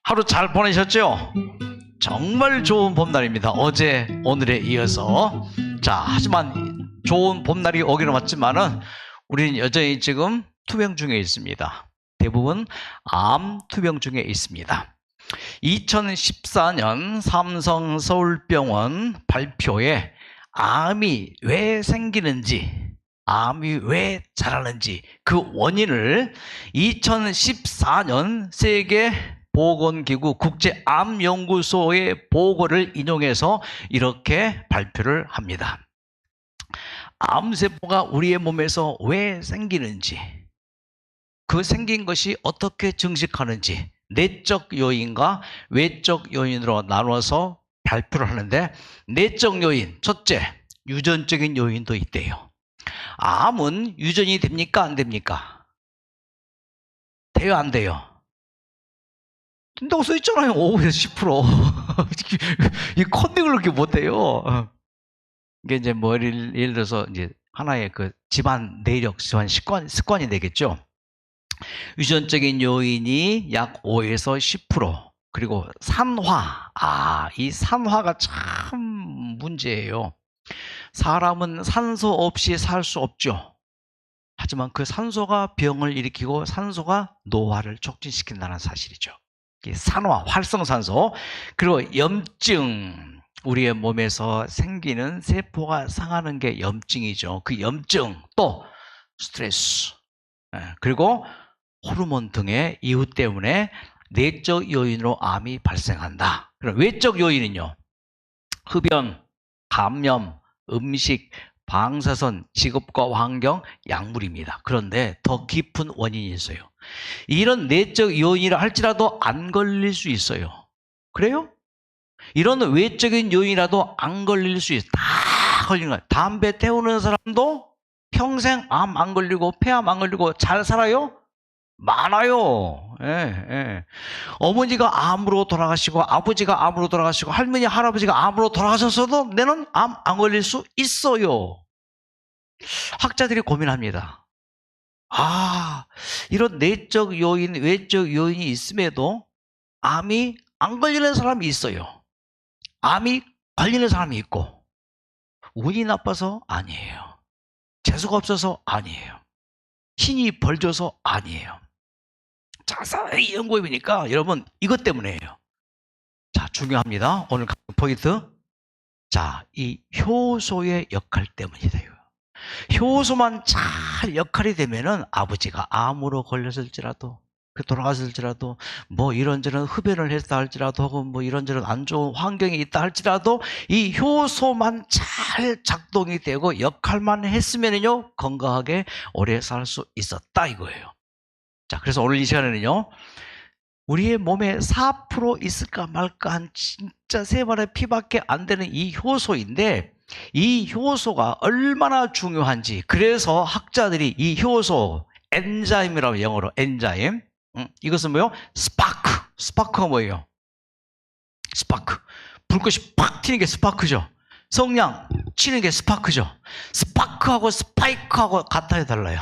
하루 잘 보내셨죠? 정말 좋은 봄날입니다. 어제 오늘에 이어서. 자, 하지만 좋은 봄날이 오기는 왔지만은 우리는 여전히 지금 투병 중에 있습니다. 대부분 암 투병 중에 있습니다. 2014년 삼성 서울병원 발표에 암이 왜 생기는지, 암이 왜 자라는지 그 원인을 2014년 세계 보건기구 국제암연구소의 보고를 인용해서 이렇게 발표를 합니다. 암세포가 우리의 몸에서 왜 생기는지, 그 생긴 것이 어떻게 증식하는지 내적 요인과 외적 요인으로 나눠서 발표를 하는데, 내적 요인, 첫째, 유전적인 요인도 있대요. 암은 유전이 됩니까? 안 됩니까? 돼요? 안 돼요? 된다고 써있잖아요. 5에서 10%. 이 컨닝을 그렇게 못해요. 이게 이제 뭐 예를 들어서 이제 하나의 그 집안 내력, 집안 습관이 되겠죠. 유전적인 요인이 약 5에서 10%. 그리고 산화. 이 산화가 참 문제예요. 사람은 산소 없이 살 수 없죠. 하지만 그 산소가 병을 일으키고 산소가 노화를 촉진시킨다는 사실이죠. 산화, 활성산소. 그리고 염증. 우리의 몸에서 생기는 세포가 상하는 게 염증이죠. 그 염증, 또 스트레스, 그리고 호르몬 등의 이유 때문에 내적 요인으로 암이 발생한다. 그럼 외적 요인은요, 흡연, 감염, 음식, 방사선, 직업과 환경, 약물입니다. 그런데 더 깊은 원인이 있어요. 이런 내적 요인이라 할지라도 안 걸릴 수 있어요. 그래요? 이런 외적인 요인이라도 안 걸릴 수 있어요. 다 걸리는 거예요. 담배 태우는 사람도 평생 암 안 걸리고 폐암 안 걸리고 잘 살아요? 많아요. 예. 어머니가 암으로 돌아가시고 아버지가 암으로 돌아가시고 할머니 할아버지가 암으로 돌아가셨어도 내는 암 안 걸릴 수 있어요. 학자들이 고민합니다. 이런 내적 요인, 외적 요인이 있음에도 암이 안 걸리는 사람이 있어요. 암이 걸리는 사람이 있고, 운이 나빠서 아니에요. 재수가 없어서 아니에요. 힘이 벌줘서 아니에요. 자세히 연구해보니까 여러분 이것 때문이에요. 자, 중요합니다. 오늘 포인트. 자, 이 효소의 역할 때문이다. 효소만 잘 역할이 되면은 아버지가 암으로 걸렸을지라도, 돌아갔을지라도, 뭐 이런저런 흡연을 했다 할지라도, 혹은 뭐 이런저런 안 좋은 환경이 있다 할지라도 이 효소만 잘 작동이 되고 역할만 했으면요 건강하게 오래 살 수 있었다 이거예요. 자, 그래서 오늘 이 시간에는요, 우리의 몸에 4% 있을까 말까 한 진짜 세 발의 피밖에 안 되는 이 효소인데, 이 효소가 얼마나 중요한지, 그래서 학자들이 이 효소, 엔자임이라고 영어로 엔자임, 이것은 뭐예요? 스파크가 뭐예요? 스파크. 불꽃이 팍 튀는 게 스파크죠. 성냥 치는 게 스파크죠. 스파크하고 스파이크하고 같아요, 달라요?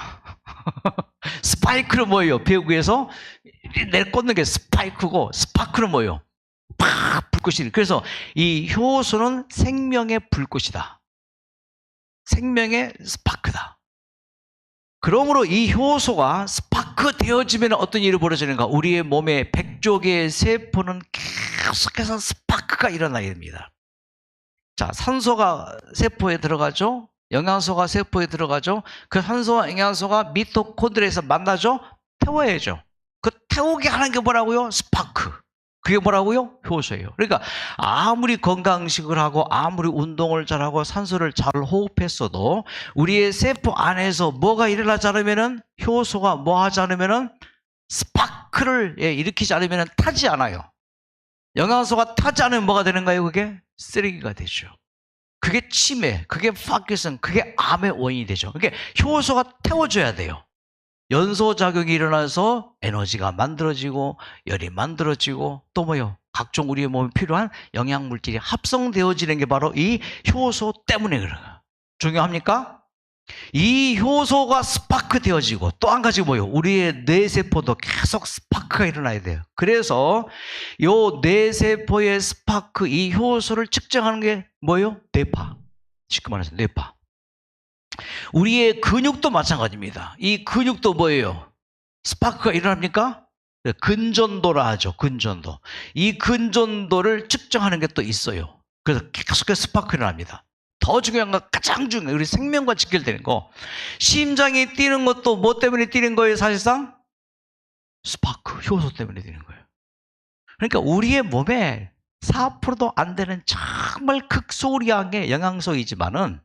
스파이크는 뭐예요? 배구에서 내꽂는 게 스파이크고, 스파크는 뭐예요? 팍 불꽃이. 그래서 이 효소는 생명의 불꽃이다. 생명의 스파크다. 그러므로 이 효소가 스파크 되어지면 어떤 일이 벌어지는가? 우리의 몸의 100조 개의 세포는 계속해서 스파크가 일어나게 됩니다. 자, 산소가 세포에 들어가죠. 영양소가 세포에 들어가죠. 그 산소와 영양소가 미토콘드리아에서 만나죠. 태워야죠. 그 태우게 하는 게 뭐라고요? 스파크. 그게 뭐라고요? 효소예요. 그러니까 아무리 건강식을 하고 아무리 운동을 잘하고 산소를 잘 호흡했어도 우리의 세포 안에서 뭐가 일어나지 않으면은, 효소가 뭐 하지 않으면은, 스파크를 일으키지 않으면은 타지 않아요. 영양소가 타지 않으면 뭐가 되는가요? 그게 쓰레기가 되죠. 그게 치매, 그게 파킨슨, 그게 암의 원인이 되죠. 그러니까 효소가 태워줘야 돼요. 연소작용이 일어나서 에너지가 만들어지고 열이 만들어지고, 또 뭐요? 각종 우리의 몸에 필요한 영양물질이 합성되어지는 게 바로 이 효소 때문에 그래요. 중요합니까? 이 효소가 스파크 되어지고 또 한 가지 뭐예요? 우리의 뇌세포도 계속 스파크가 일어나야 돼요. 그래서 요 뇌세포의 스파크, 이 효소를 측정하는 게 뭐예요? 뇌파. 쉽게 말해서 뇌파. 우리의 근육도 마찬가지입니다. 이 근육도 뭐예요? 스파크가 일어납니까? 근전도라 하죠. 근전도. 이 근전도를 측정하는 게 또 있어요. 그래서 계속해서 스파크가 일어납니다. 더 중요한 건 가장 중요해요. 우리 생명과 직결되는 거. 심장이 뛰는 것도 뭐 때문에 뛰는 거예요? 사실상 스파크, 효소 때문에 뛰는 거예요. 그러니까 우리의 몸에 4%도 안 되는 정말 극소량의 영양소이지만은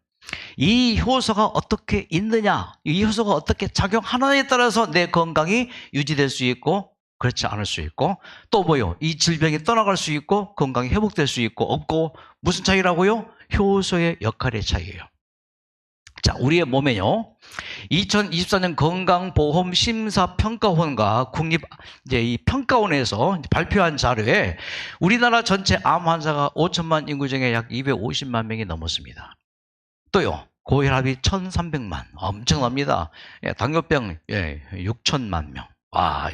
이 효소가 어떻게 있느냐, 이 효소가 어떻게 작용하느냐에 따라서 내 건강이 유지될 수 있고 그렇지 않을 수 있고, 또 뭐요? 이 질병이 떠나갈 수 있고 건강이 회복될 수 있고 없고, 무슨 차이라고요? 효소의 역할의 차이예요. 자, 우리의 몸에요, 2024년 건강보험심사평가원과 국립 이 평가원에서 발표한 자료에 우리나라 전체 암 환자가 5천만 인구 중에 약 250만 명이 넘었습니다. 또요, 고혈압이 1,300만, 엄청납니다. 당뇨병 6천만 명, 와,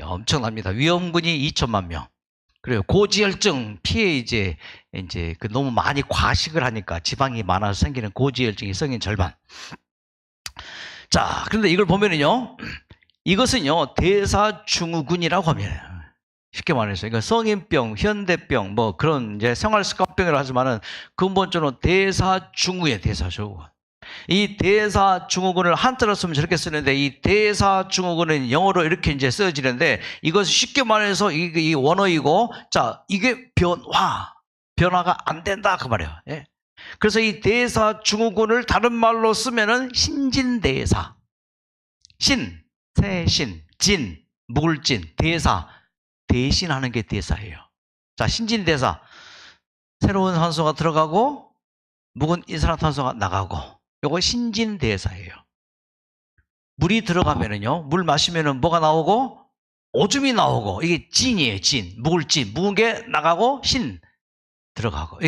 엄청납니다. 위험군이 2천만 명. 그래요. 고지혈증 피해 이제 그 너무 많이 과식을 하니까 지방이 많아서 생기는 고지혈증이 성인 절반. 자, 그런데 이걸 보면은요, 이것은요 대사증후군이라고 합니다. 쉽게 말해서 이거 성인병, 현대병 뭐 그런 이제 생활습관병이라고 하지만은 근본적으로 대사증후예요. 대사증후군. 이 대사증후군을 한자로 쓰면 저렇게 쓰는데, 이 대사증후군은 영어로 이렇게 이제 써지는데, 이것은 쉽게 말해서 이 원어이고, 자, 이게 변화가 안 된다 그 말이에요. 예. 그래서 이 대사증후군을 다른 말로 쓰면은 신진대사, 새신, 진, 묵을진, 대사, 대신하는 게 대사예요. 자, 신진대사, 새로운 산소가 들어가고 묵은 이산화탄소가 나가고, 요거 신진대사예요. 물이 들어가면은요, 물 마시면은 뭐가 나오고? 오줌이 나오고, 이게 진이에요. 진, 묵은 게 나가고 신 들어가고,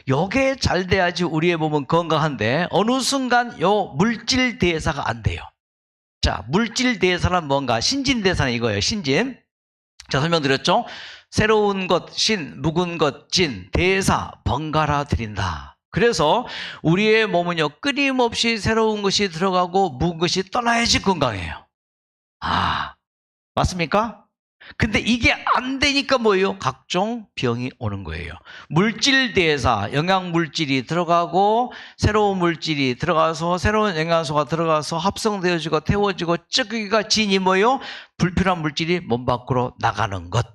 요게 잘 돼야지 우리의 몸은 건강한데, 어느 순간 요 물질 대사가 안 돼요. 자, 물질 대사는 뭔가? 신진대사는 이거예요. 신진. 자, 설명드렸죠? 새로운 것 신, 묵은 것 진, 대사 번갈아 드린다. 그래서 우리의 몸은요, 끊임없이 새로운 것이 들어가고 묵은 것이 떠나야지 건강해요. 아, 맞습니까? 근데 이게 안 되니까 뭐예요? 각종 병이 오는 거예요. 물질 대사, 영양물질이 들어가고 새로운 물질이 들어가서 새로운 영양소가 들어가서 합성되어지고 태워지고, 찌꺼기가 진이 뭐예요? 불필요한 물질이 몸 밖으로 나가는 것.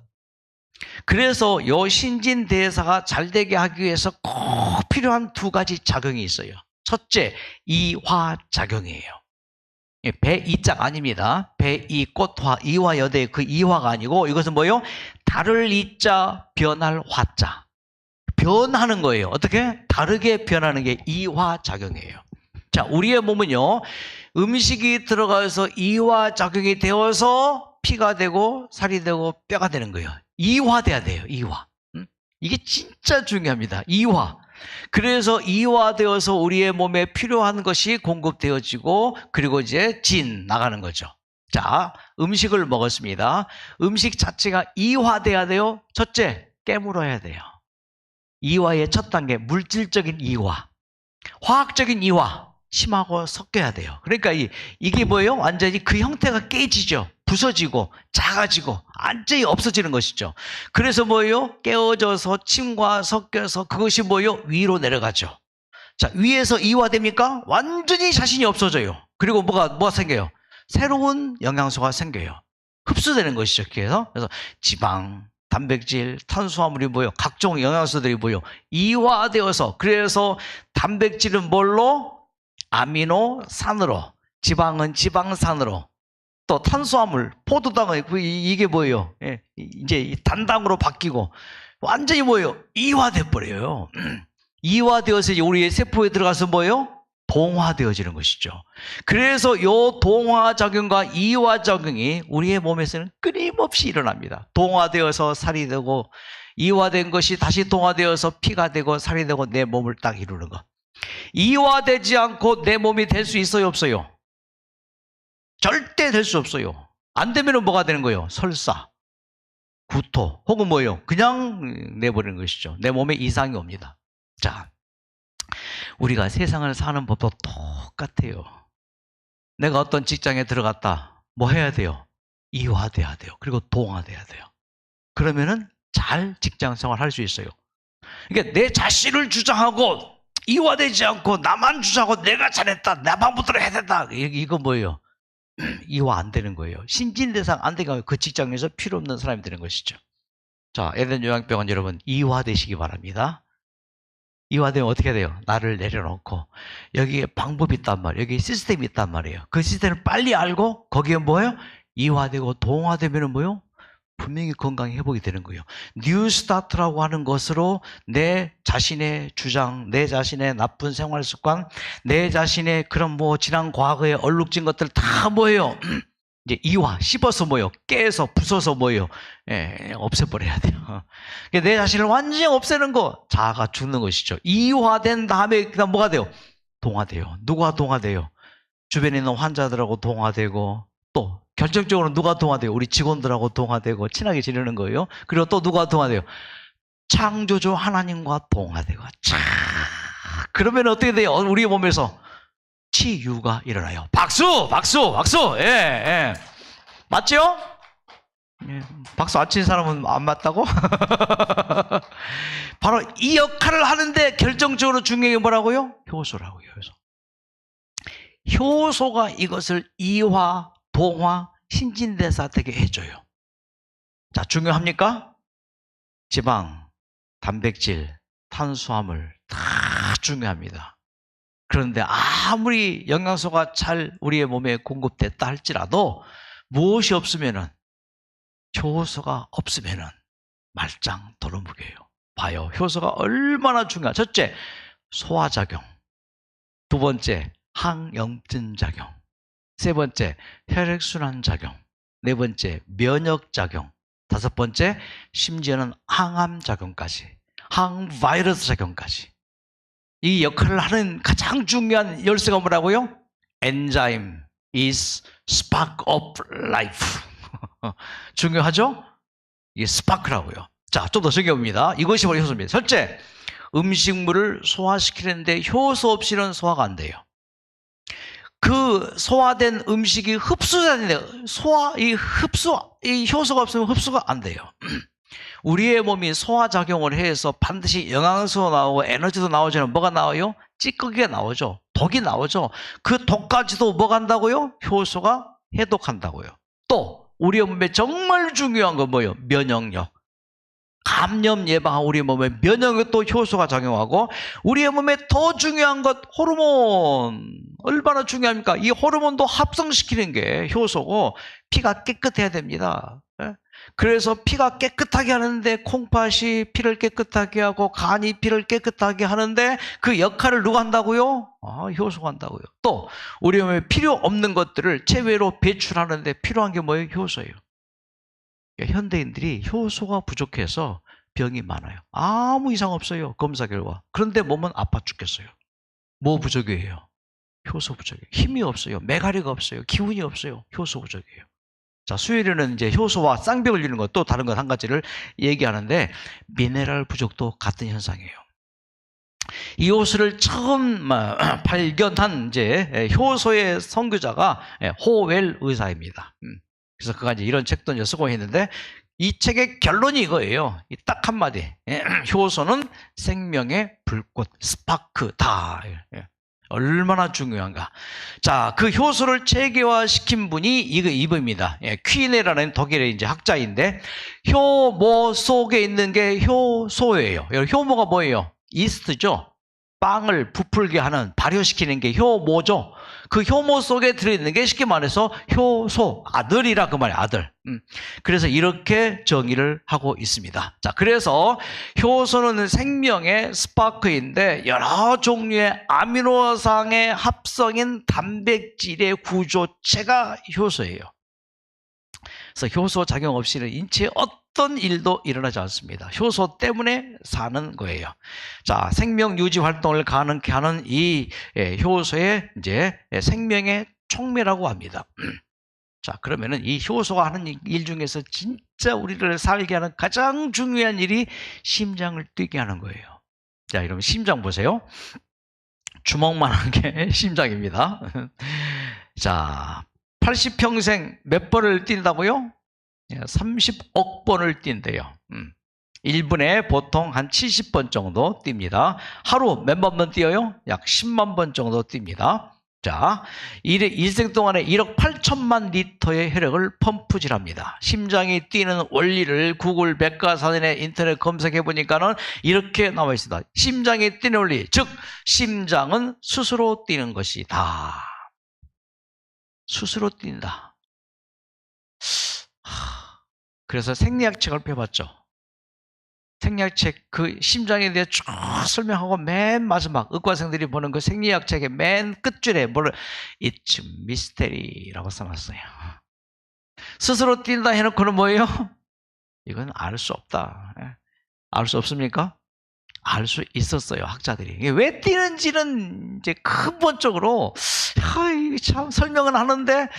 그래서 요 신진대사가 잘 되게 하기 위해서 꼭 필요한 두 가지 작용이 있어요. 첫째, 이화작용이에요. 배이짝 아닙니다. 배이 꽃화, 이화여대 그 이화가 아니고, 이것은 뭐예요? 다를 이자, 변할 화자. 변하는 거예요. 어떻게? 다르게 변하는 게 이화작용이에요. 자, 우리의 몸은요, 음식이 들어가서 이화작용이 되어서 피가 되고 살이 되고 뼈가 되는 거예요. 이화돼야 돼요. 이화. 이게 진짜 중요합니다. 이화. 그래서 이화되어서 우리의 몸에 필요한 것이 공급되어지고, 그리고 이제 진 나가는 거죠. 자, 음식을 먹었습니다. 음식 자체가 이화돼야 돼요. 첫째, 깨물어야 돼요. 이화의 첫 단계, 물질적인 이화. 화학적인 이화, 심하고 섞여야 돼요. 그러니까 이게 뭐예요? 완전히 그 형태가 깨지죠. 부서지고 작아지고 완전히 없어지는 것이죠. 그래서 뭐예요? 깨어져서 침과 섞여서 그것이 뭐예요? 위로 내려가죠. 자, 위에서 이화됩니까? 완전히 자신이 없어져요. 그리고 뭐가 생겨요? 새로운 영양소가 생겨요. 흡수되는 것이죠. 그래서 지방, 단백질, 탄수화물이 뭐예요? 각종 영양소들이 뭐예요? 이화되어서, 그래서 단백질은 뭘로? 아미노산으로, 지방은 지방산으로, 또 탄수화물, 포도당은 이게 뭐예요? 이제 단당으로 바뀌고 완전히 뭐예요? 이화돼 버려요. 이화되어서 이제 우리의 세포에 들어가서 뭐예요? 동화되어지는 것이죠. 그래서 요 동화작용과 이화작용이 우리의 몸에서는 끊임없이 일어납니다. 동화되어서 살이 되고, 이화된 것이 다시 동화되어서 피가 되고 살이 되고 내 몸을 딱 이루는 것. 이화되지 않고 내 몸이 될 수 있어요, 없어요? 절대 될 수 없어요. 안 되면 뭐가 되는 거예요? 설사, 구토, 혹은 뭐예요? 그냥 내버리는 것이죠. 내 몸에 이상이 옵니다. 자, 우리가 세상을 사는 법도 똑같아요. 내가 어떤 직장에 들어갔다. 뭐 해야 돼요? 이화돼야 돼요. 그리고 동화돼야 돼요. 그러면은 잘 직장 생활 할 수 있어요. 그러니까 내 자신을 주장하고 이화되지 않고 나만 주장하고 내가 잘했다. 내 방법대로 해야 된다. 이거 뭐예요? 이화 안 되는 거예요. 신진대상 안 되면 그 직장에서 필요 없는 사람이 되는 것이죠. 자, 에덴 요양병원 여러분 이화되시기 바랍니다. 이화되면 어떻게 돼요? 나를 내려놓고 여기에 방법이 있단 말이에요. 여기에 시스템이 있단 말이에요. 그 시스템을 빨리 알고 거기에 뭐예요? 이화되고 동화되면 뭐예요? 분명히 건강 회복이 되는 거예요. 뉴 스타트라고 하는 것으로 내 자신의 주장, 내 자신의 나쁜 생활 습관, 내 자신의 그런 뭐 지난 과거에 얼룩진 것들 다 뭐예요? 이제 이화, 씹어서 뭐예요? 깨서 부숴서 뭐예요? 없애버려야 돼요. 내 자신을 완전히 없애는 거, 자아가 죽는 것이죠. 이화된 다음에 그다음 뭐가 돼요? 동화돼요. 누가 동화돼요? 주변에 있는 환자들하고 동화되고, 또 결정적으로 누가 동화돼요? 우리 직원들하고 동화되고 친하게 지내는 거예요. 그리고 또 누가 동화돼요? 창조주 하나님과 동화되고. 자, 그러면 어떻게 돼요? 우리 몸에서 치유가 일어나요. 박수, 박수, 박수. 예, 예. 맞죠? 예, 박수 안 치는 사람은 안 맞다고? 바로 이 역할을 하는데 결정적으로 중요한 게 뭐라고요? 효소라고요. 효소가 이것을 이화, 동화, 신진대사 되게 해줘요. 자, 중요합니까? 지방, 단백질, 탄수화물 다 중요합니다. 그런데 아무리 영양소가 잘 우리의 몸에 공급됐다 할지라도 무엇이 없으면은, 효소가 없으면은 말짱 도루묵이에요. 봐요. 효소가 얼마나 중요한. 첫째, 소화작용. 두 번째, 항염증 작용. 세 번째, 혈액순환 작용. 네 번째, 면역 작용. 다섯 번째, 심지어는 항암 작용까지, 항바이러스 작용까지. 이 역할을 하는 가장 중요한 열쇠가 뭐라고요? 엔자임 is spark of life. 중요하죠? 이게 스파크라고요. 자, 좀 더 적용해봅니다. 이것이 바로 효소입니다. 첫째, 음식물을 소화시키는데 효소 없이는 소화가 안 돼요. 그 소화된 음식이 흡수되는데 이 효소가 없으면 흡수가 안 돼요. 우리의 몸이 소화작용을 해서 반드시 영양소 나오고 에너지도 나오지만 뭐가 나와요? 찌꺼기가 나오죠. 독이 나오죠. 그 독까지도 뭐가 한다고요? 효소가 해독한다고요. 또 우리의 몸에 정말 중요한 건 뭐예요? 면역력. 감염 예방하고 우리 몸에 면역력도 효소가 작용하고, 우리의 몸에 더 중요한 것 호르몬. 얼마나 중요합니까? 이 호르몬도 합성시키는 게 효소고, 피가 깨끗해야 됩니다. 그래서 피가 깨끗하게 하는데 콩팥이 피를 깨끗하게 하고 간이 피를 깨끗하게 하는데 그 역할을 누가 한다고요? 효소가 한다고요. 또 우리 몸에 필요 없는 것들을 체외로 배출하는데 필요한 게 뭐예요? 효소예요. 현대인들이 효소가 부족해서 병이 많아요. 아무 이상 없어요. 검사 결과. 그런데 몸은 아파 죽겠어요. 뭐 부족이에요? 효소 부족이에요. 힘이 없어요. 메가리가 없어요. 기운이 없어요. 효소 부족이에요. 자, 수요일에는 이제 효소와 쌍벽을 이루는 것, 또 다른 것 한 가지를 얘기하는데, 미네랄 부족도 같은 현상이에요. 이 효소를 처음 발견한 이제 효소의 선구자가 호웰 의사입니다. 그래서 그가 이제 이런 책도 이제 쓰고 있는데, 이 책의 결론이 이거예요. 딱 한마디. 효소는 생명의 불꽃, 스파크다. 얼마나 중요한가. 자, 그 효소를 체계화시킨 분이 이분입니다. 퀴네라는 독일의 이제 학자인데, 효모 속에 있는 게 효소예요. 효모가 뭐예요? 이스트죠. 빵을 부풀게 하는, 발효시키는 게 효모죠. 그 효모 속에 들어있는 게 쉽게 말해서 효소, 아들이라 그 말이에요. 아들. 그래서 이렇게 정의를 하고 있습니다. 자, 그래서 효소는 생명의 스파크인데, 여러 종류의 아미노상의 합성인 단백질의 구조체가 효소예요. 그래서 효소 작용 없이는 인체의 어떤 어떤 일도 일어나지 않습니다. 효소 때문에 사는 거예요. 자, 생명 유지 활동을 가능케 하는 이 효소의 이제 생명의 촉매라고 합니다. 자, 그러면은 이 효소가 하는 일 중에서 진짜 우리를 살게 하는 가장 중요한 일이 심장을 뛰게 하는 거예요. 자, 여러분 심장 보세요. 주먹만한 게 심장입니다. 자, 80평생 몇 번을 뛴다고요? 30억 번을 뛴대요. 1분에 보통 한 70번 정도 뜁니다. 하루 몇만 번 뛰어요? 약 10만 번 정도 뜁니다. 자, 일생 동안에 1억 8천만 리터의 혈액을 펌프질합니다. 심장이 뛰는 원리를 구글 백과사전에 인터넷 검색해 보니까는 이렇게 나와 있습니다. 심장이 뛰는 원리, 즉 심장은 스스로 뛰는 것이다. 스스로 뛴다. 그래서 생리학책을 펴봤죠. 생리학책 그 심장에 대해 쭉 설명하고 맨 마지막 의과생들이 보는 그 생리학책의 맨 끝줄에 뭐를 It's mystery라고 써놨어요. 스스로 뛴다 해놓고는 뭐예요? 이건 알 수 없다. 알 수 없습니까? 알 수 있었어요, 학자들이. 왜 뛰는지는 이제 근본적으로 참 설명은 하는데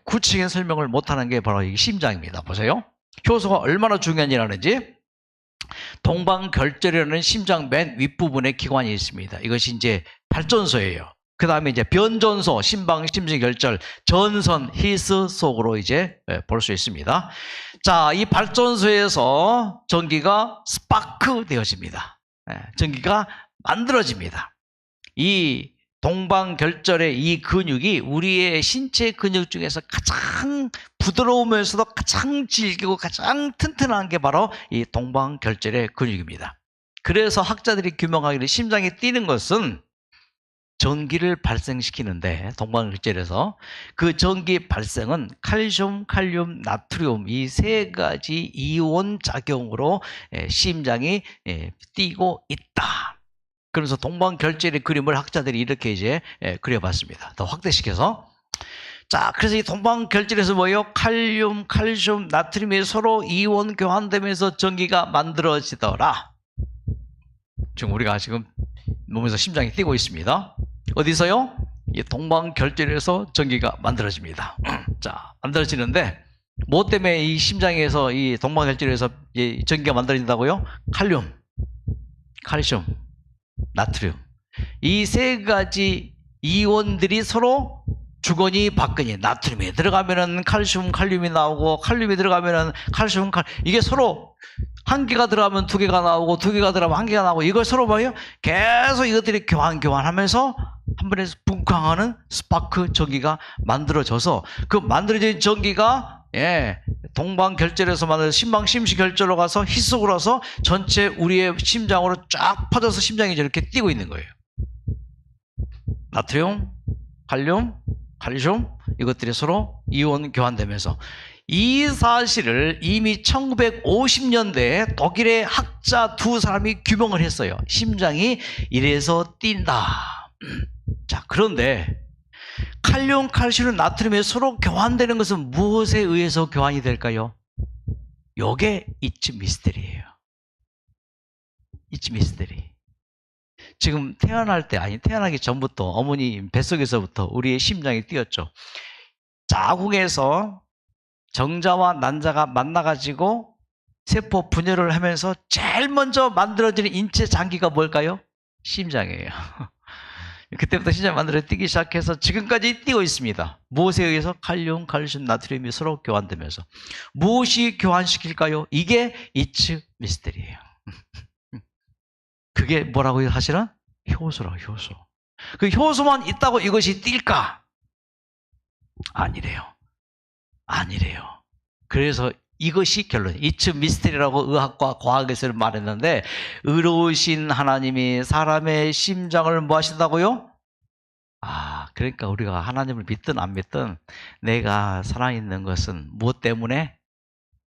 구체적인 설명을 못하는 게 바로 이 심장입니다. 보세요. 효소가 얼마나 중요한 일을 하는지. 동방결절이라는 심장 맨 윗부분에 기관이 있습니다. 이것이 이제 발전소예요. 그 다음에 이제 변전소, 심방, 심지결절, 전선, 히스 속으로 이제 볼 수 있습니다. 자, 이 발전소에서 전기가 스파크 되어집니다. 전기가 만들어집니다. 이 동방결절의 이 근육이 우리의 신체 근육 중에서 가장 부드러우면서도 가장 질기고 가장 튼튼한 게 바로 이 동방결절의 근육입니다. 그래서 학자들이 규명하기를 심장이 뛰는 것은 전기를 발생시키는데 동방결절에서 그 전기 발생은 칼슘, 칼륨, 나트륨 이 세 가지 이온 작용으로 심장이 뛰고 있다. 그래서 동방결절의 그림을 학자들이 이렇게 이제 그려봤습니다. 더 확대시켜서. 자, 그래서 이 동방결절에서 뭐예요? 칼륨, 칼슘, 나트륨이 서로 이온 교환되면서 전기가 만들어지더라. 지금 우리가 지금 몸에서 심장이 뛰고 있습니다. 어디서요? 이 동방결절에서 전기가 만들어집니다. 자, 만들어지는데 뭐 때문에 이 심장에서 이 동방결절에서 이 전기가 만들어진다고요? 칼륨, 칼슘, 나트륨 이 세 가지 이온들이 서로 주거니 받거니 나트륨이 들어가면은 칼슘, 칼륨이 나오고 칼륨이 들어가면은 칼슘, 이게 서로 한 개가 들어가면 두 개가 나오고 두 개가 들어가면 한 개가 나오고 이걸 서로 뭐예요? 계속 이것들이 교환하면서 한 번에 붕쾅하는 스파크 전기가 만들어져서 그 만들어진 전기가 동방결절에서 만든 심방 심시결절로 가서 희석으로 가서 전체 우리의 심장으로 쫙 퍼져서 심장이 저렇게 뛰고 있는 거예요. 나트륨, 칼륨, 칼슘 이것들이 서로 이온 교환되면서 이 사실을 이미 1950년대에 독일의 학자 두 사람이 규명을 했어요. 심장이 이래서 뛴다. 자, 그런데 칼륨, 칼슘, 나트륨이 서로 교환되는 것은 무엇에 의해서 교환이 될까요? 요게 It's mystery예요. It's mystery. 지금 태어나기 전부터 어머니 뱃속에서부터 우리의 심장이 뛰었죠. 자궁에서 정자와 난자가 만나가지고 세포 분열을 하면서 제일 먼저 만들어지는 인체 장기가 뭘까요? 심장이에요. 그때부터 심장이 만들어 뛰기 시작해서 지금까지 뛰고 있습니다. 무엇에 의해서? 칼륨, 칼슘, 나트륨이 서로 교환되면서. 무엇이 교환시킬까요? 이게 It's mystery예요. 그게 뭐라고 사실은? 효소라고, 효소. 그 효소만 있다고 이것이 뛸까? 아니래요. 아니래요. 그래서 이것이 결론. It's mystery라고 의학과 과학에서 말했는데 의로우신 하나님이 사람의 심장을 뭐 하신다고요? 그러니까 우리가 하나님을 믿든 안 믿든 내가 살아있는 것은 무엇 때문에?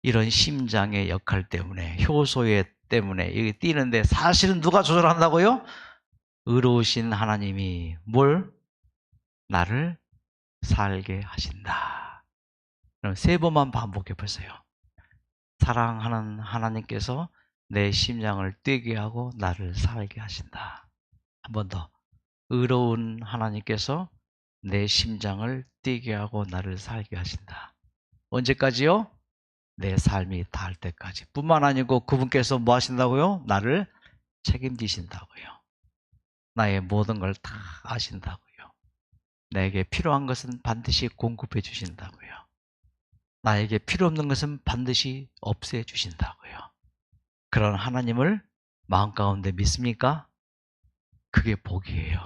이런 심장의 역할 때문에, 효소의 때문에 이게 뛰는데 사실은 누가 조절한다고요? 의로우신 하나님이 뭘? 나를 살게 하신다. 그럼 세 번만 반복해 보세요. 사랑하는 하나님께서 내 심장을 뛰게 하고 나를 살게 하신다. 한 번 더. 의로운 하나님께서 내 심장을 뛰게 하고 나를 살게 하신다. 언제까지요? 내 삶이 닿을 때까지. 뿐만 아니고 그분께서 뭐 하신다고요? 나를 책임지신다고요. 나의 모든 걸 다 아신다고요. 내게 필요한 것은 반드시 공급해 주신다고요. 나에게 필요 없는 것은 반드시 없애 주신다고요. 그런 하나님을 마음 가운데 믿습니까? 그게 복이에요.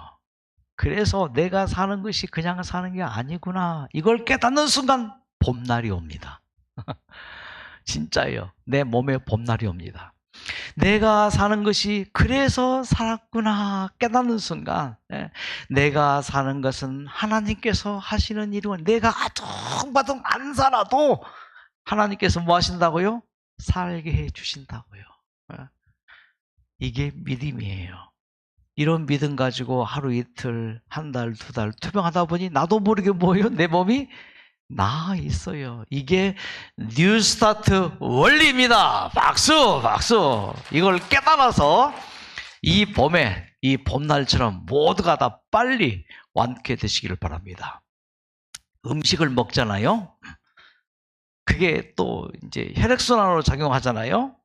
그래서 내가 사는 것이 그냥 사는 게 아니구나. 이걸 깨닫는 순간 봄날이 옵니다. 진짜예요. 내 몸에 봄날이 옵니다. 내가 사는 것이 그래서 살았구나 깨닫는 순간, 내가 사는 것은 하나님께서 하시는 일이고, 내가 아둥바둥 안 살아도 하나님께서 뭐 하신다고요? 살게 해 주신다고요. 이게 믿음이에요. 이런 믿음 가지고 하루 이틀, 한 달, 두 달 투병하다 보니 나도 모르게 뭐예요? 내 몸이 나아 있어요. 이게 뉴스타트 원리입니다. 박수, 박수. 이걸 깨달아서 이 봄에, 이 봄날처럼 모두가 다 빨리 완쾌되시기를 바랍니다. 음식을 먹잖아요. 그게 또 이제 혈액순환으로 작용하잖아요.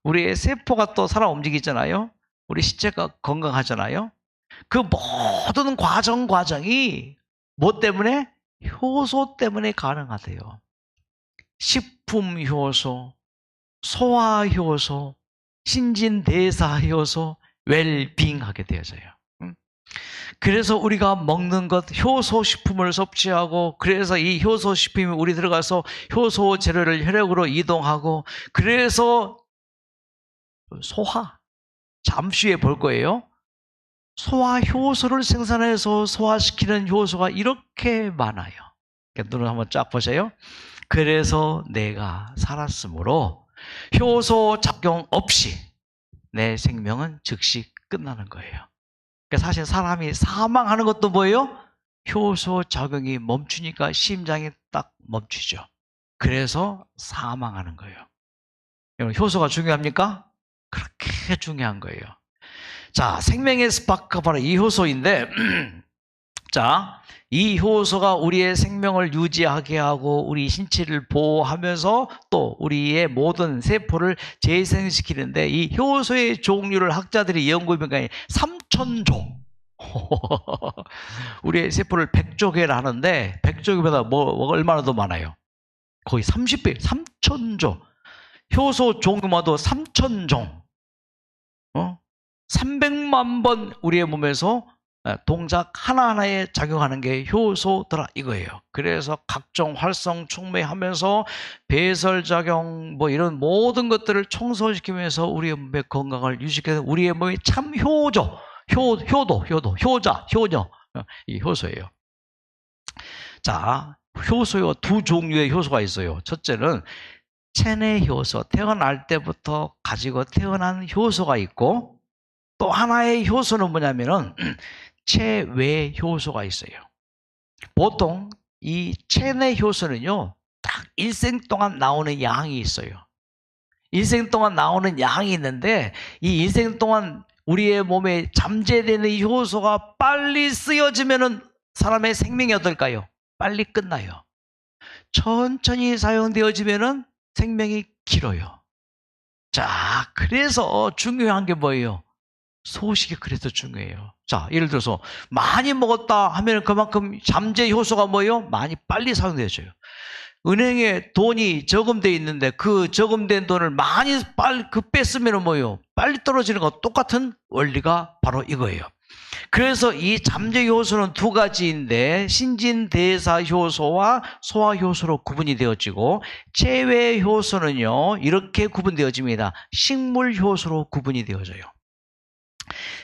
우리의 세포가 또 살아 움직이잖아요. 우리 신체가 건강하잖아요. 그 모든 과정이 뭐 때문에? 효소 때문에 가능하대요. 식품 효소, 소화 효소, 신진대사 효소, 웰빙 하게 되어져요. 그래서 우리가 먹는 것 효소 식품을 섭취하고, 그래서 이 효소 식품이 우리 들어가서 효소 재료를 혈액으로 이동하고, 그래서 소화, 잠시 후에 볼 거예요. 소화 효소를 생산해서 소화시키는 효소가 이렇게 많아요. 눈을 한번 쫙 보세요. 그래서 내가 살았으므로 효소 작용 없이 내 생명은 즉시 끝나는 거예요. 그러니까 사실 사람이 사망하는 것도 뭐예요? 효소 작용이 멈추니까 심장이 딱 멈추죠. 그래서 사망하는 거예요. 여러분, 효소가 중요합니까? 그렇게 중요한 거예요. 자, 생명의 스파크가 바로 이 효소인데, 자, 이 효소가 우리의 생명을 유지하게 하고 우리 신체를 보호하면서 또 우리의 모든 세포를 재생시키는데, 이 효소의 종류를 학자들이 연구해보니까 3,000종. 우리의 세포를 100조개를 하는데 100조개보다 뭐 얼마나 더 많아요? 거의 30배, 3,000조. 효소 종류마다 3,000종. 300만 번 우리의 몸에서 동작 하나하나에 작용하는 게 효소더라 이거예요. 그래서 각종 활성 촉매하면서 배설작용 뭐 이런 모든 것들을 청소시키면서 우리의 몸의 건강을 유지해서 우리의 몸이 참 효자, 효녀, 이 효소예요. 자, 효소요, 두 종류의 효소가 있어요. 첫째는 체내 효소, 태어날 때부터 가지고 태어난 효소가 있고, 또 하나의 효소는 뭐냐면은 체외 효소가 있어요. 보통 이 체내 효소는요, 딱 일생 동안 나오는 양이 있어요. 일생 동안 나오는 양이 있는데, 이 일생 동안 우리의 몸에 잠재되는 이 효소가 빨리 쓰여지면은 사람의 생명이 어떨까요? 빨리 끝나요. 천천히 사용되어지면은 생명이 길어요. 자, 그래서 중요한 게 뭐예요? 소식이 그래서 중요해요. 자, 예를 들어서 많이 먹었다 하면 그만큼 잠재 효소가 뭐예요? 많이 빨리 사용되어져요. 은행에 돈이 저금돼 있는데 그 저금된 돈을 많이 빨리 뺐으면 뭐예요? 빨리 떨어지는 거 똑같은 원리가 바로 이거예요. 그래서 이 잠재 효소는 두 가지인데, 신진대사 효소와 소화 효소로 구분이 되어지고, 체외 효소는요 이렇게 구분되어집니다. 식물 효소로 구분이 되어져요.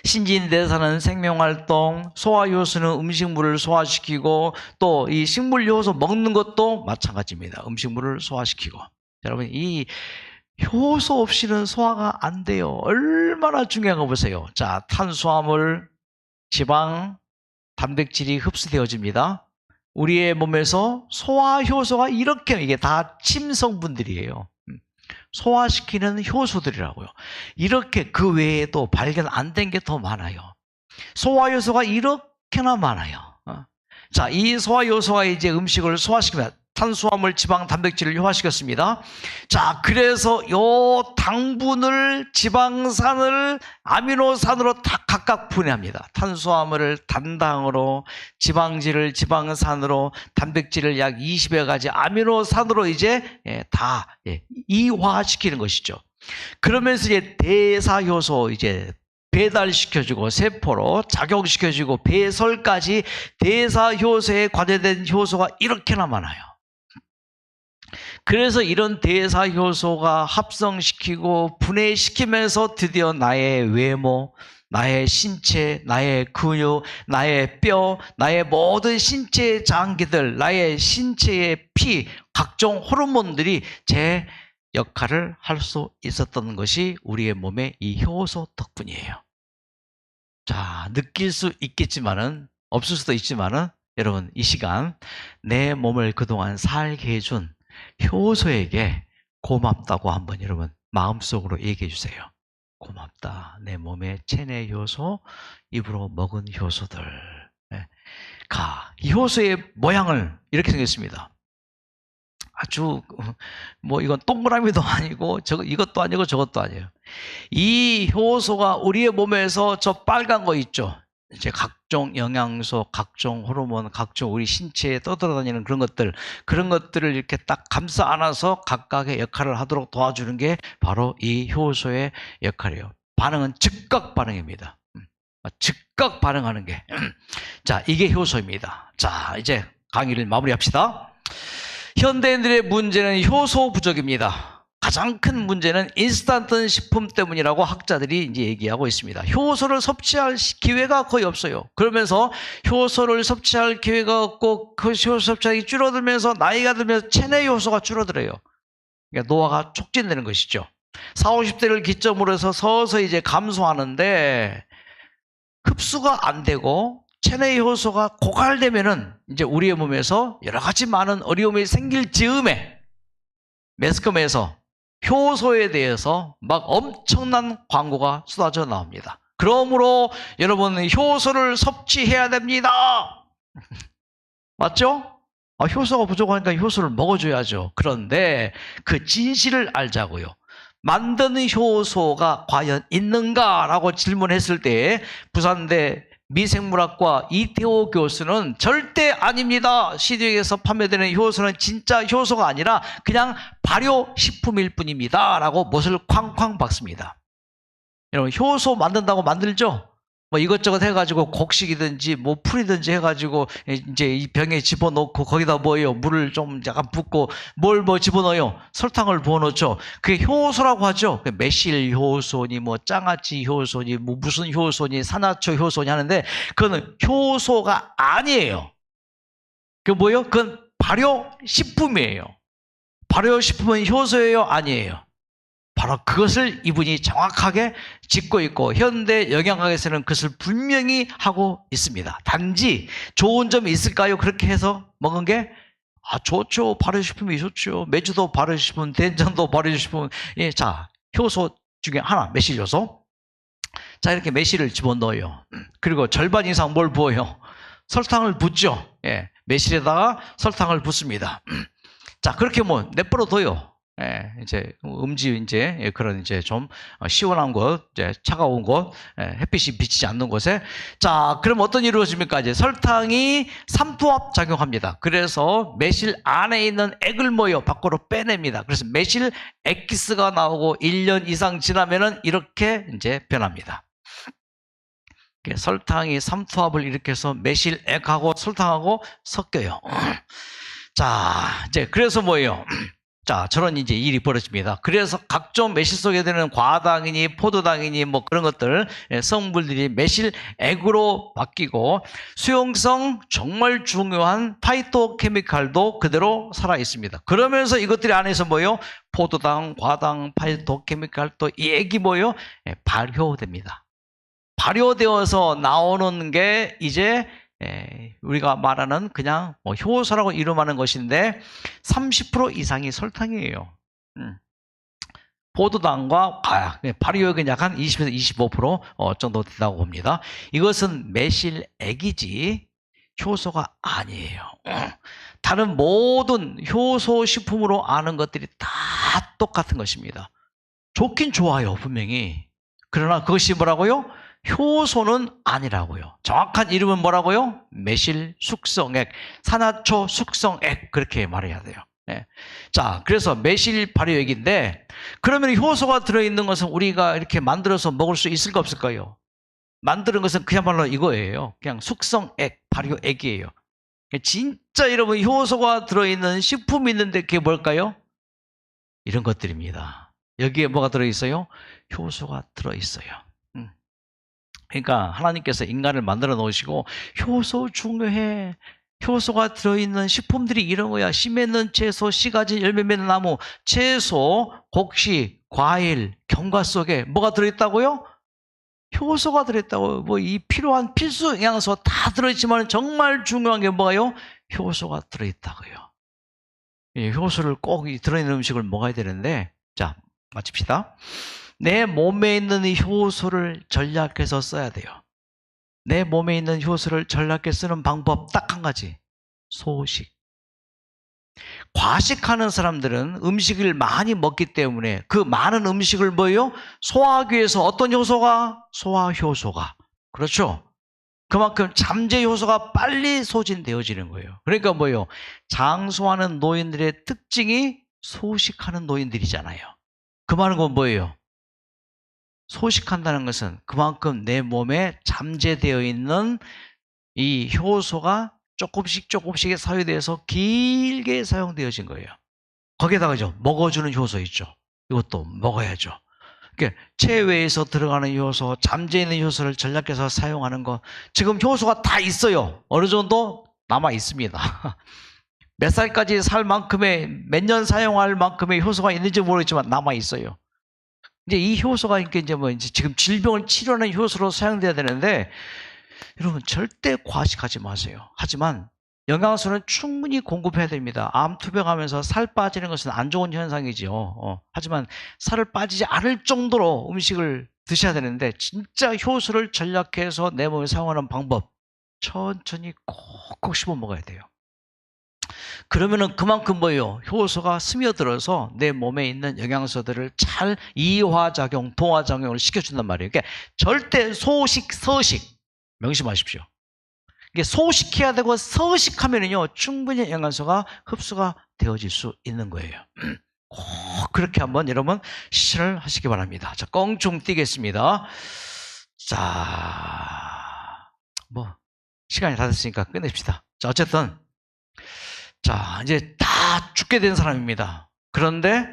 신진대사는 생명활동, 소화효소는 음식물을 소화시키고, 또 이 식물효소 먹는 것도 마찬가지입니다. 음식물을 소화시키고. 여러분, 이 효소 없이는 소화가 안 돼요. 얼마나 중요한 거 보세요. 자, 탄수화물, 지방, 단백질이 흡수되어집니다. 우리의 몸에서 소화효소가 이렇게, 이게 다 침성분들이에요. 소화시키는 효소들이라고요. 이렇게 그 외에도 발견 안 된 게 더 많아요. 소화 요소가 이렇게나 많아요. 자, 이 소화 요소가 이제 음식을 소화시키면 탄수화물, 지방, 단백질을 효화시켰습니다. 자, 그래서 요 당분을, 지방산을 아미노산으로 다 각각 분해합니다. 탄수화물을 단당으로, 지방질을 지방산으로, 단백질을 약 20여 가지 아미노산으로 이제 다 이화시키는 것이죠. 그러면서 이제 대사 효소 이제 배달시켜주고 세포로 작용시켜주고 배설까지 대사 효소에 관여된 효소가 이렇게나 많아요. 그래서 이런 대사 효소가 합성시키고 분해시키면서 드디어 나의 외모, 나의 신체, 나의 근육, 나의 뼈, 나의 모든 신체의 장기들, 나의 신체의 피, 각종 호르몬들이 제 역할을 할 수 있었던 것이 우리의 몸의 이 효소 덕분이에요. 자, 느낄 수 있겠지만은, 없을 수도 있지만은, 여러분, 이 시간 내 몸을 그동안 살게 해준 효소에게 고맙다고 한번 여러분 마음속으로 얘기해 주세요. 고맙다. 내 몸의 체내 효소, 입으로 먹은 효소들. 이 효소의 모양을 이렇게 생겼습니다. 아주 뭐 이건 동그라미도 아니고 이것도 아니고 저것도 아니에요. 이 효소가 우리의 몸에서 저 빨간 거 있죠. 이제 각종 영양소, 각종 호르몬, 각종 우리 신체에 떠돌아다니는 그런 것들을 이렇게 딱 감싸 안아서 각각의 역할을 하도록 도와주는 게 바로 이 효소의 역할이에요. 반응은 즉각 반응입니다. 즉각 반응하는 게. 자, 이게 효소입니다. 자, 이제 강의를 마무리합시다. 현대인들의 문제는 효소 부족입니다. 가장 큰 문제는 인스턴트 식품 때문이라고 학자들이 이제 얘기하고 있습니다. 효소를 섭취할 기회가 거의 없어요. 그러면서 효소를 섭취할 기회가 없고 그 효소 섭취량이 줄어들면서 나이가 들면서 체내 효소가 줄어들어요. 그러니까 노화가 촉진되는 것이죠. 40, 50대를 기점으로 해서 서서히 이제 감소하는데 흡수가 안 되고 체내 효소가 고갈되면은 이제 우리의 몸에서 여러 가지 많은 어려움이 생길 즈음에 매스컴에서 효소에 대해서 막 엄청난 광고가 쏟아져 나옵니다. 그러므로 여러분 효소를 섭취해야 됩니다. 맞죠? 효소가 부족하니까 효소를 먹어줘야죠. 그런데 그 진실을 알자고요. 만드는 효소가 과연 있는가라고 질문했을 때 부산대 미생물학과 이태호 교수는 절대 아닙니다. 시중에서 판매되는 효소는 진짜 효소가 아니라 그냥 발효식품일 뿐입니다. 라고 못을 쾅쾅 박습니다. 여러분, 효소 만든다고 만들죠? 뭐 이것저것 해가지고 곡식이든지 뭐 풀이든지 해가지고 이제 이 병에 집어넣고 거기다 뭐예요? 물을 좀 약간 붓고 뭘 집어넣어요? 설탕을 부어놓죠. 그게 효소라고 하죠. 매실 효소니 뭐 장아찌 효소니 뭐 무슨 효소니 산화초 효소니 하는데 그거는 효소가 아니에요. 그게 뭐예요? 그건 발효식품이에요. 발효식품은 효소예요? 아니에요. 바로 그것을 이분이 정확하게 짚고 있고 현대 영양학에서는 그것을 분명히 하고 있습니다. 단지 좋은 점이 있을까요? 그렇게 해서 먹은 게 좋죠. 발효식품이 좋죠. 매주도 발효식품, 된장도 발효식품. 예, 자, 효소 중에 하나, 매실 효소. 자, 이렇게 매실을 집어넣어요. 그리고 절반 이상 뭘 부어요? 설탕을 붓죠. 예, 매실에다가 설탕을 붓습니다. 자, 그렇게 뭐 내버려둬요. 예, 이제 이제 그런 이제 좀 시원한 곳, 이제 차가운 곳, 햇빛이 비치지 않는 곳에. 자, 그럼 어떤 일이 이루어집니까? 이제 설탕이 삼투압 작용합니다. 그래서 매실 안에 있는 액을 밖으로 빼냅니다. 그래서 매실 액기스가 나오고 1년 이상 지나면은 이렇게 이제 변합니다. 설탕이 삼투압을 일으켜서 매실 액하고 설탕하고 섞여요. 자, 이제 그래서 자, 저런 이제 일이 벌어집니다. 그래서 각종 매실 속에 드는 과당이니 포도당이니 뭐 그런 것들 성분들이 매실액으로 바뀌고 수용성 정말 중요한 파이토케미칼도 그대로 살아 있습니다. 그러면서 이것들이 안에서 포도당, 과당, 파이토케미칼 또 이 액이 발효됩니다. 발효되어서 나오는 게 이제 우리가 말하는 그냥 효소라고 이름하는 것인데 30% 이상이 설탕이에요. 포도당과 발효액은 약 한 20에서 25% 정도 된다고 봅니다. 이것은 매실액이지 효소가 아니에요. 다른 모든 효소 식품으로 아는 것들이 다 똑같은 것입니다. 좋긴 좋아요, 분명히. 그러나 그것이 뭐라고요? 효소는 아니라고요. 정확한 이름은 뭐라고요? 매실 숙성액, 산화초 숙성액, 그렇게 말해야 돼요. 네. 자, 그래서 매실 발효액인데, 그러면 효소가 들어있는 것은 우리가 이렇게 만들어서 먹을 수 있을까 없을까요? 만드는 것은 그야말로 이거예요. 그냥 숙성액, 발효액이에요. 진짜 여러분 효소가 들어있는 식품이 있는데 그게 뭘까요? 이런 것들입니다. 여기에 뭐가 들어있어요? 효소가 들어있어요. 그러니까 하나님께서 인간을 만들어 놓으시고 효소 중요해. 효소가 들어있는 식품들이 이런 거야. 씨 맺는 채소, 씨 가진 열매 맺는 나무, 채소, 곡식, 과일, 견과 속에 뭐가 들어있다고요? 효소가 들어있다고. 뭐 이 필요한 필수 영양소 다 들어있지만 정말 중요한 게 뭐예요? 효소가 들어있다고요. 이 효소를 꼭 들어있는 음식을 먹어야 되는데, 자, 마칩시다. 내 몸에 있는 이 효소를 전략해서 써야 돼요. 내 몸에 있는 효소를 전략해 쓰는 방법 딱 한 가지. 소식. 과식하는 사람들은 음식을 많이 먹기 때문에 그 많은 음식을 뭐예요? 소화하기 위해서 어떤 효소가? 소화효소가. 그렇죠? 그만큼 잠재 효소가 빨리 소진되어지는 거예요. 그러니까 뭐예요? 장수하는 노인들의 특징이 소식하는 노인들이잖아요. 그 말은 건 뭐예요? 소식한다는 것은 그만큼 내 몸에 잠재되어 있는 이 효소가 조금씩 사유돼서 길게 사용되어진 거예요. 거기에다가 먹어주는 효소 있죠. 이것도 먹어야죠. 그러니까 체외에서 들어가는 효소, 잠재 있는 효소를 전략해서 사용하는 거. 지금 효소가 다 있어요. 어느 정도 남아 있습니다. 몇 살까지 살 만큼의, 몇 년 사용할 만큼의 효소가 있는지 모르겠지만 남아 있어요. 이제 이 효소가 이제 지금 질병을 치료하는 효소로 사용돼야 되는데, 여러분 절대 과식하지 마세요. 하지만 영양소는 충분히 공급해야 됩니다. 암 투병하면서 살 빠지는 것은 안 좋은 현상이죠. 하지만 살을 빠지지 않을 정도로 음식을 드셔야 되는데, 진짜 효소를 전략해서 내 몸에 사용하는 방법, 천천히 꼭꼭 씹어 먹어야 돼요. 그러면은 그만큼 뭐예요? 효소가 스며들어서 내 몸에 있는 영양소들을 잘 이화작용, 동화작용을 시켜준단 말이에요. 그러니까 절대 소식, 서식 명심하십시오. 이게 소식해야 되고 서식하면은요 충분히 영양소가 흡수가 되어질 수 있는 거예요. 꼭 그렇게 한번 여러분 실천을 하시기 바랍니다. 자, 껑충 뛰겠습니다. 자, 뭐 시간이 다 됐으니까 끝냅시다. 자, 어쨌든 자, 이제 다 죽게 된 사람입니다. 그런데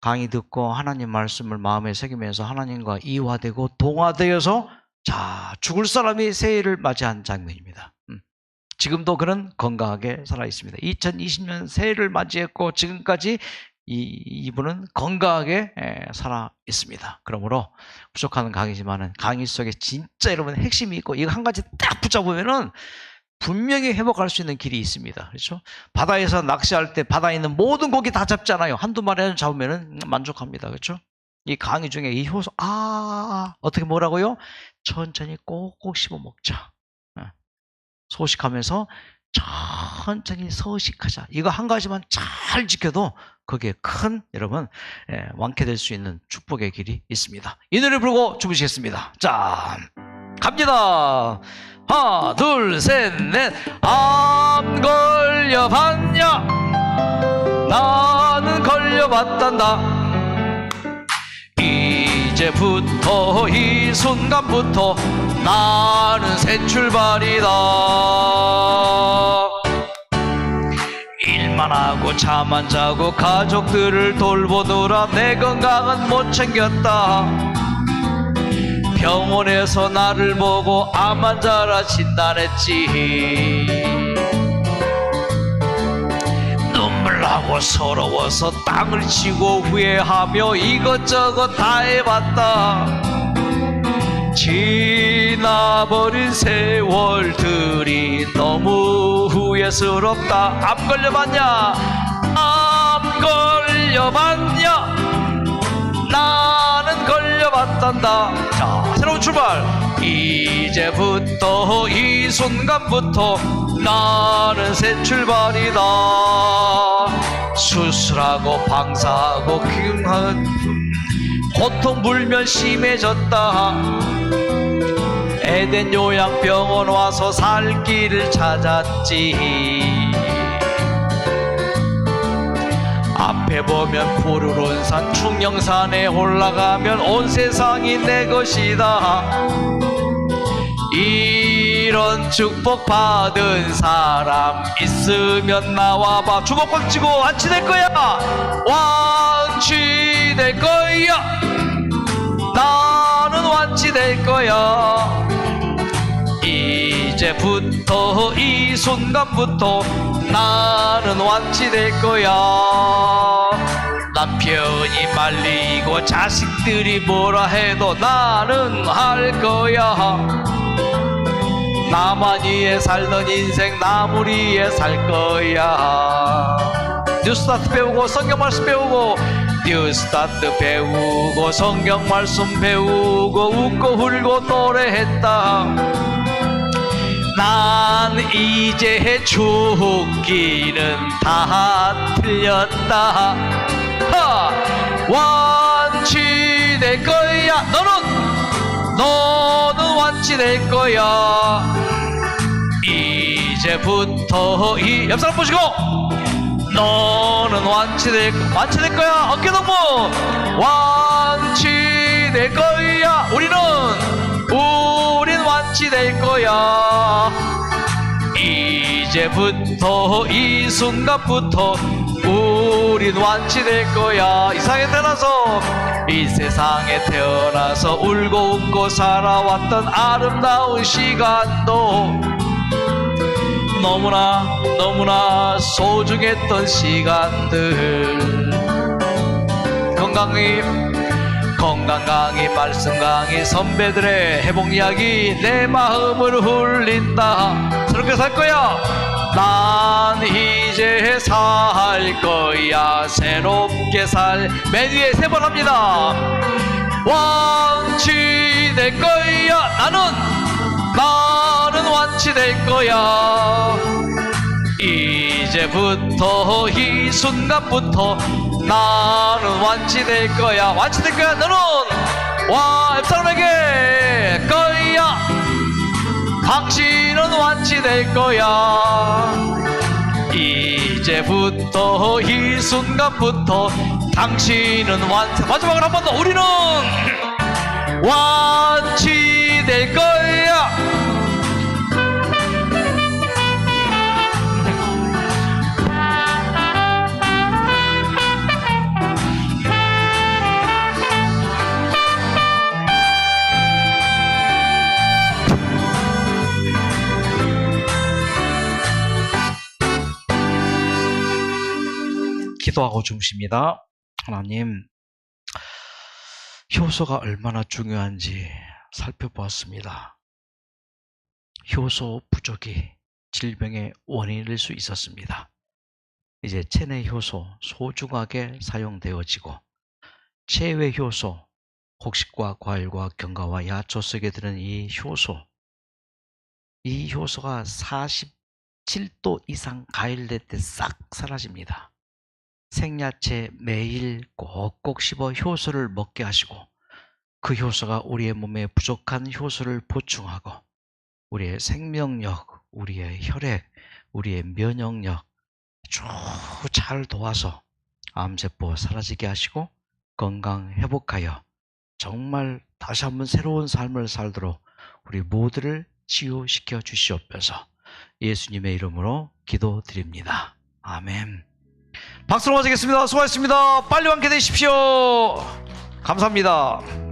강의 듣고 하나님 말씀을 마음에 새기면서 하나님과 이화되고 동화되어서 자, 죽을 사람이 새해를 맞이한 장면입니다. 지금도 그는 건강하게 살아 있습니다. 2020년 새해를 맞이했고 지금까지 이분은 건강하게 살아 있습니다. 그러므로 부족한 강의지만은 강의 속에 진짜 여러분 핵심이 있고 이거 한 가지 딱 붙잡으면은 분명히 회복할 수 있는 길이 있습니다. 그렇죠? 바다에서 낚시할 때 바다에 있는 모든 고기 다 잡잖아요. 한두 마리 잡으면은 만족합니다. 그렇죠? 이 강의 중에 이 효소, 어떻게 뭐라고요? 천천히 꼭꼭 씹어 먹자. 소식하면서 천천히 서식하자. 이거 한 가지만 잘 지켜도 거기에 큰 여러분 완쾌될 수 있는 축복의 길이 있습니다. 이 노래 부르고 주무시겠습니다. 자, 갑니다. 하나, 둘, 셋, 넷. 암 걸려봤냐? 나는 걸려봤단다. 이제부터 이 순간부터 나는 새 출발이다. 일만 하고 잠만 자고 가족들을 돌보느라 내 건강은 못 챙겼다. 병원에서 나를 보고 암 환자라 진단했지. 눈물 나고 서러워서 땅을 치고 후회하며 이것저것 다 해봤다. 지나버린 세월들이 너무 후회스럽다. 암 걸려봤냐? 암 걸려봤냐? 일어난다. 자, 새로운 출발. 이제부터 이 순간부터 나는 새 출발이다. 수술하고 방사하고 고통 불면 심해졌다. 에덴 요양병원 와서 살 길을 찾았지. 앞에 보면 푸르른 산 충령산에 올라가면 온 세상이 내 것이다. 이런 축복 받은 사람 있으면 나와봐. 주먹 꽉 쥐고 완치될 거야. 완치될 거야. 나는 완치될 거야. 이제부터 이 순간부터 나는 완치될 거야. 남편이 말리고 자식들이 뭐라 해도 나는 할 거야. 나만 위해 살던 인생 나물 위해 살 거야. 뉴스타트 배우고 성경 말씀 배우고 뉴스타트 배우고 성경 말씀 배우고 웃고 울고 노래했다. 난 이제 죽기는 다 틀렸다. 완치될 거야. 너는 완치될 거야. 이제부터 이 옆사람 보시고 너는 완치될 거야. 어깨동무 완치될 거야. 우린 완치될 거야. 이제부터 이 순간부터 우린 완치될 거야. 이 세상에 태어나서 울고 웃고 살아왔던 아름다운 시간도 너무나 소중했던 시간들. 건강 강의 말씀 강의 선배들의 회복 이야기 내 마음을 울린다. 새롭게 살 거야. 난 이제 살 거야. 새롭게 맨 위에 3번 합니다. 완치될 거야. 나는 완치될 거야. 이제부터 이 순간부터 나는 완치될 거야. 너는 옆사람에게 거야. 당신은 완치될 거야. 이제부터 이 순간부터 당신은 마지막으로 한 번 더. 우리는 완치될 거야. 기도하고 중심이다. 하나님, 효소가 얼마나 중요한지 살펴보았습니다. 효소 부족이 질병의 원인일 수 있었습니다. 이제 체내 효소 소중하게 사용되어지고 체외 효소, 곡식과 과일과 견과와 야초 속에 드는 이 효소가 47도 이상 가열될 때 싹 사라집니다. 생야채 매일 꼭꼭 씹어 효소를 먹게 하시고 그 효소가 우리의 몸에 부족한 효소를 보충하고 우리의 생명력, 우리의 혈액, 우리의 면역력 아주 잘 도와서 암세포 사라지게 하시고 건강 회복하여 정말 다시 한번 새로운 삶을 살도록 우리 모두를 치유시켜 주시옵소서. 예수님의 이름으로 기도드립니다. 아멘. 박수로 맞이겠습니다. 수고하셨습니다. 빨리 완쾌되십시오. 감사합니다.